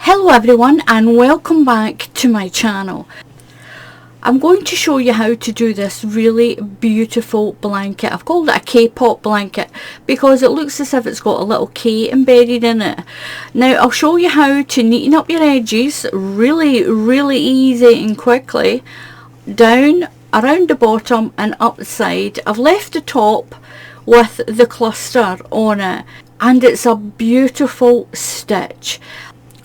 Hello everyone and welcome back to my channel. I'm going to show you how to do this really beautiful blanket. I've called it a K-pop blanket because it looks as if it's got a little K embedded in it. Now I'll show you how to neaten up your edges really easy and quickly, down, around the bottom and up the side. I've left the top with the cluster on it and it's a beautiful stitch.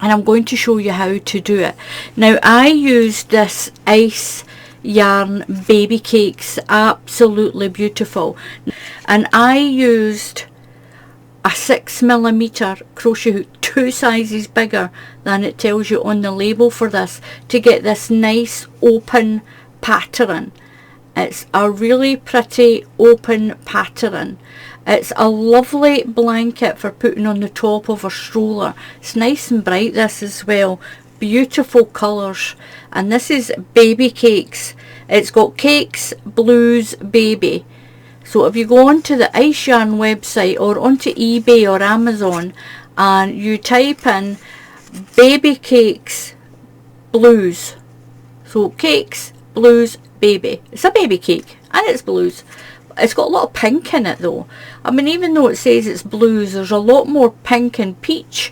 And I'm going to show you how to do it. Now I used this ice yarn baby cakes, absolutely beautiful, and I used a 6mm crochet hook, 2 sizes bigger than it tells you on the label for this, to get this nice open pattern. It's a really pretty open pattern. It's a lovely blanket for putting on the top of a stroller. It's nice and bright, this as well. Beautiful colours. And this is baby cakes. It's got cakes, blues, baby. So if you go onto the Ice Yarn website or onto eBay or Amazon and you type in baby cakes blues. So cakes, blues, baby. It's a baby cake and it's blues. It's got a lot of pink in it though. I mean, even though it says it's blues, there's a lot more pink and peach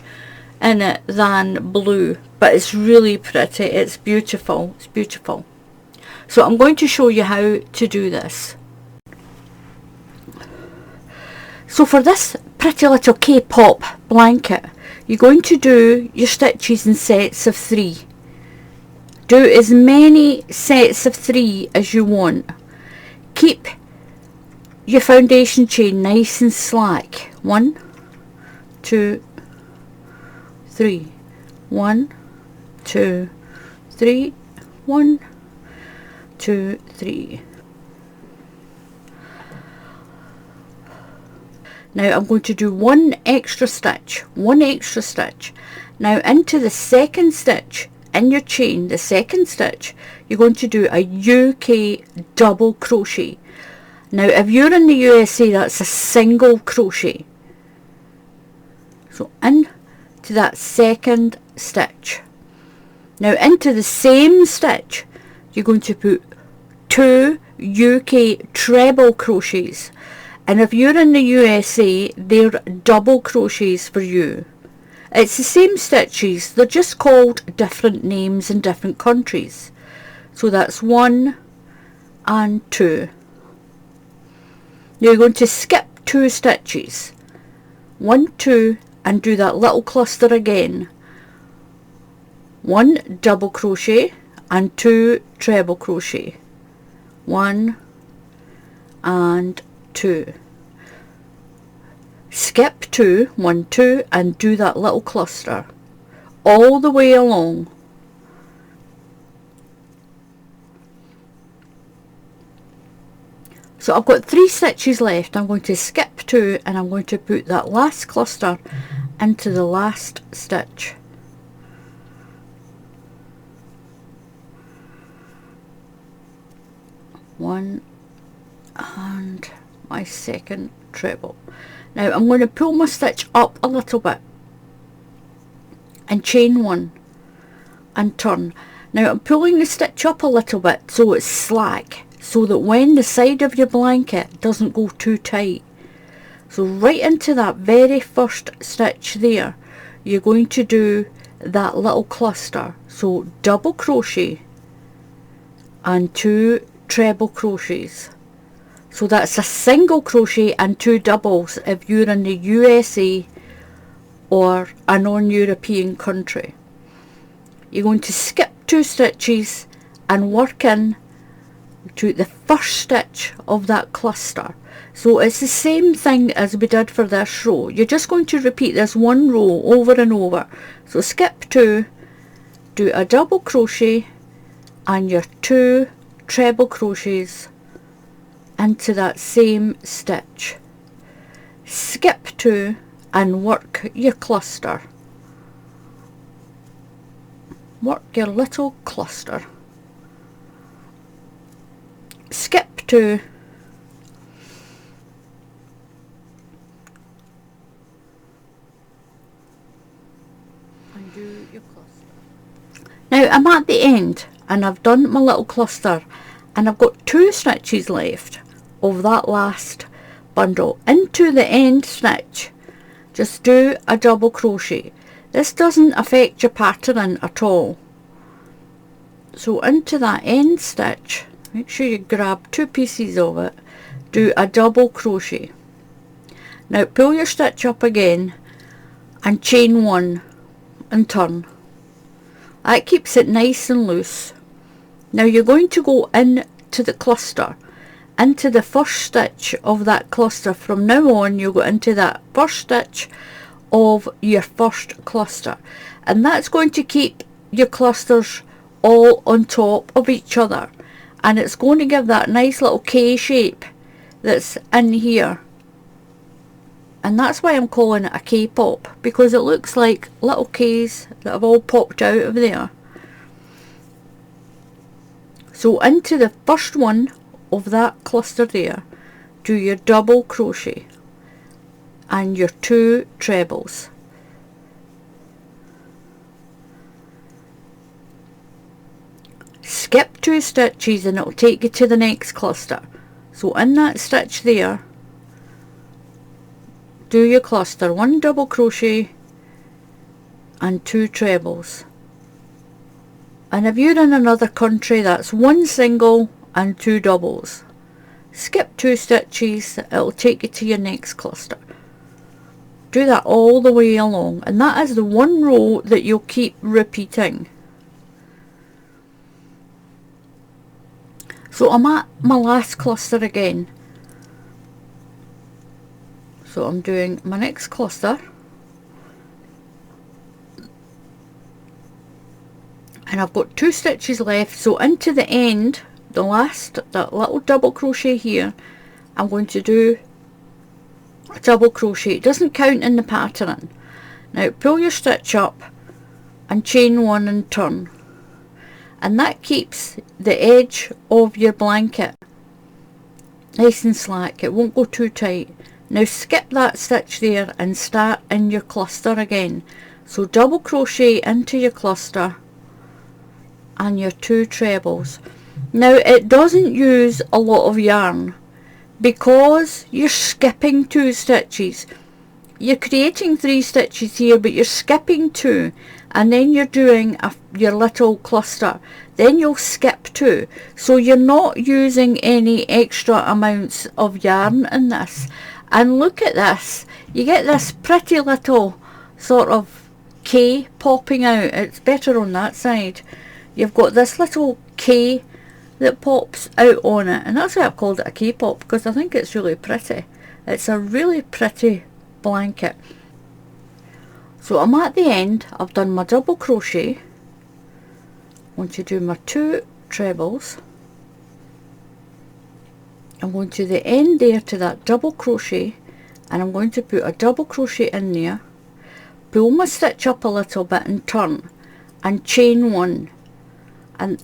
in it than blue. But it's really pretty. It's beautiful. It's beautiful. So I'm going to show you how to do this. So for this pretty little K-pop blanket, you're going to do your stitches in sets of 3. Do as many sets of 3 as you want. Keep your foundation chain nice and slack. 1, 2, 3. 1, 2, 3. 1, 2, 3. Now I'm going to do one extra stitch. Now into the second stitch in your chain, the second stitch, you're going to do a UK double crochet. Now if you're in the USA, that's a single crochet. So into that second stitch. Now into the same stitch, you're going to put 2 UK treble crochets. And if you're in the USA, they're double crochets for you. It's the same stitches, they're just called different names in different countries. So that's 1 and 2. Now you're going to skip 2 stitches. 1, 2, and do that little cluster again. 1 double crochet and 2 treble crochet. 1 and 2. Skip 2, 1, 2, and do that little cluster all the way along. So I've got 3 stitches left. I'm going to skip 2 and I'm going to put that last cluster into the last stitch. One and my second treble. Now I'm going to pull my stitch up a little bit and chain 1 and turn. Now I'm pulling the stitch up a little bit so it's slack, so that when the side of your blanket doesn't go too tight. So right into that very first stitch there, you're going to do that little cluster. So double crochet and 2 treble crochets. So that's a single crochet and 2 doubles if you're in the USA or a non-European country. You're going to skip 2 stitches and work in to the first stitch of that cluster. So it's the same thing as we did for this row. You're just going to repeat this one row over and over. So skip 2, do a double crochet and your 2 treble crochets into that same stitch. Skip 2 and work your cluster. Work your little cluster. Skip 2, and do your cluster. Now I'm at the end and I've done my little cluster and I've got 2 stitches left of that last bundle. Into the end stitch, just do a double crochet. This doesn't affect your patterning at all. So into that end stitch, make sure you grab 2 pieces of it, do a double crochet. Now pull your stitch up again and chain 1 and turn. That keeps it nice and loose. Now you're going to go into the cluster, into the first stitch of that cluster. From now on you'll go into that first stitch of your first cluster, and that's going to keep your clusters all on top of each other, and it's going to give that nice little K shape that's in here. And that's why I'm calling it a K-pop, because it looks like little K's that have all popped out of there. So into the first one of that cluster there, do your double crochet and your 2 trebles. Skip 2 stitches and it'll take you to the next cluster. So in that stitch there, do your cluster, 1 double crochet and 2 trebles. And if you're in another country, that's 1 single and 2 doubles. Skip 2 stitches, it'll take you to your next cluster. Do that all the way along, and that is the 1 row that you'll keep repeating. So I'm at my last cluster again. So I'm doing my next cluster, and I've got 2 stitches left. So into the end, the last, that little double crochet here, I'm going to do a double crochet. It doesn't count in the pattern. Now pull your stitch up and chain 1 and turn, and that keeps the edge of your blanket nice and slack. It won't go too tight. Now skip that stitch there and start in your cluster again. So double crochet into your cluster and your 2 trebles. Now it doesn't use a lot of yarn because you're skipping 2 stitches. You're creating 3 stitches here, but you're skipping 2, and then you're doing your little cluster, then you'll skip 2, so you're not using any extra amounts of yarn in this. And look at this, you get this pretty little sort of K popping out. It's better on that side. You've got this little K that pops out on it, and that's why I've called it a K-pop, because I think it's really pretty. It's a really pretty blanket. So I'm at the end, I've done my double crochet. I want to do my 2 trebles. I'm going to the end there to that double crochet, and I'm going to put a double crochet in there, pull my stitch up a little bit and turn, and chain 1. And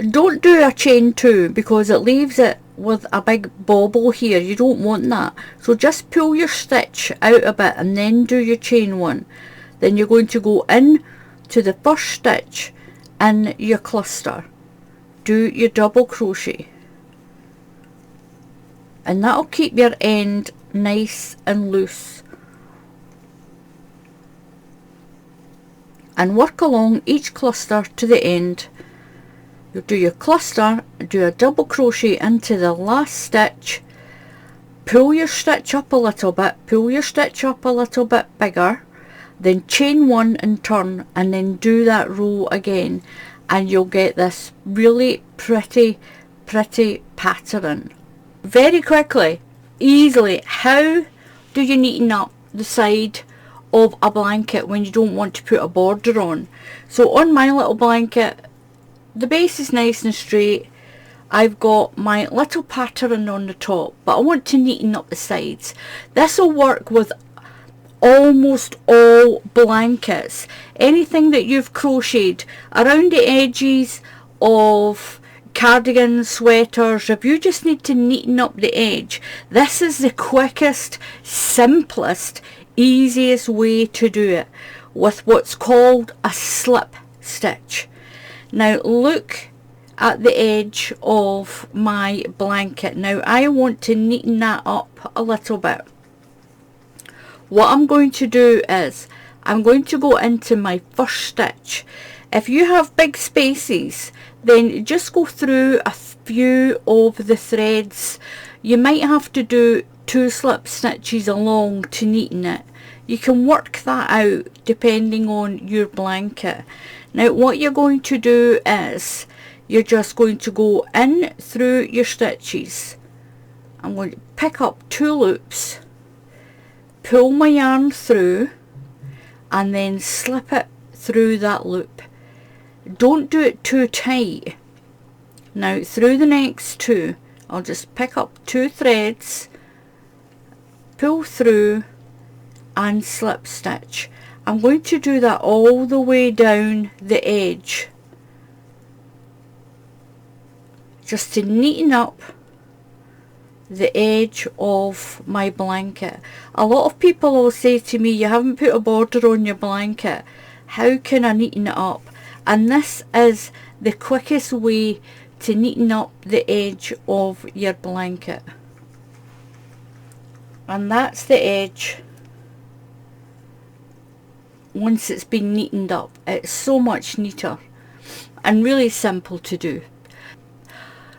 don't do a chain 2 because it leaves it with a big bobble here. You don't want that. So just pull your stitch out a bit and then do your chain 1. Then you're going to go in to the first stitch in your cluster, do your double crochet, and that'll keep your end nice and loose. And work along each cluster to the end. You'll do your cluster, do a double crochet into the last stitch, pull your stitch up a little bit, pull your stitch up a little bit bigger, then chain 1 and turn, and then do that row again, and you'll get this really pretty pattern. Very quickly, easily, how do you neaten up the side of a blanket when you don't want to put a border on? So on my little blanket, the base is nice and straight. I've got my little pattern on the top, but I want to neaten up the sides. This will work with almost all blankets. Anything that you've crocheted around the edges of cardigans, sweaters, if you just need to neaten up the edge, this is the quickest, simplest, easiest way to do it. with what's called a slip stitch. Now look at the edge of my blanket. Now I want to neaten that up a little bit. What I'm going to do is I'm going to go into my first stitch. If you have big spaces, then just go through a few of the threads. You might have to do 2 slip stitches along to neaten it. You can work that out depending on your blanket. Now what you're going to do is you're just going to go in through your stitches. I'm going to pick up 2 loops, pull my yarn through, and then slip it through that loop. Don't do it too tight. Now through the next 2, I'll just pick up 2 threads, pull through and slip stitch. I'm going to do that all the way down the edge, just to neaten up the edge of my blanket. A lot of people will say to me, you haven't put a border on your blanket, how can I neaten it up? And this is the quickest way to neaten up the edge of your blanket. And that's the edge once it's been neatened up. It's so much neater and really simple to do.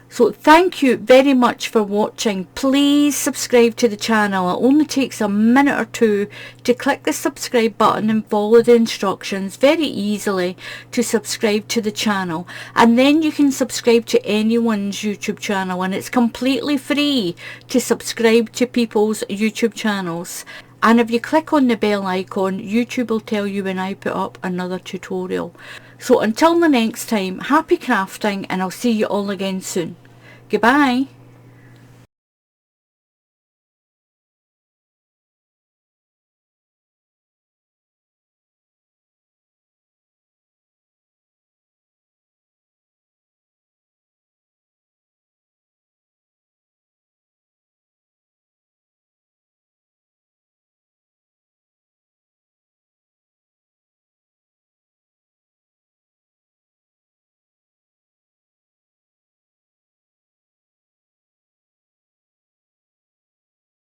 So thank you very much for watching. Please subscribe to the channel. It only takes a minute or 2 to click the subscribe button and follow the instructions very easily to subscribe to the channel. And then you can subscribe to anyone's YouTube channel, and it's completely free to subscribe to people's YouTube channels. And if you click on the bell icon, YouTube will tell you when I put up another tutorial. So until the next time, happy crafting, and I'll see you all again soon. Goodbye.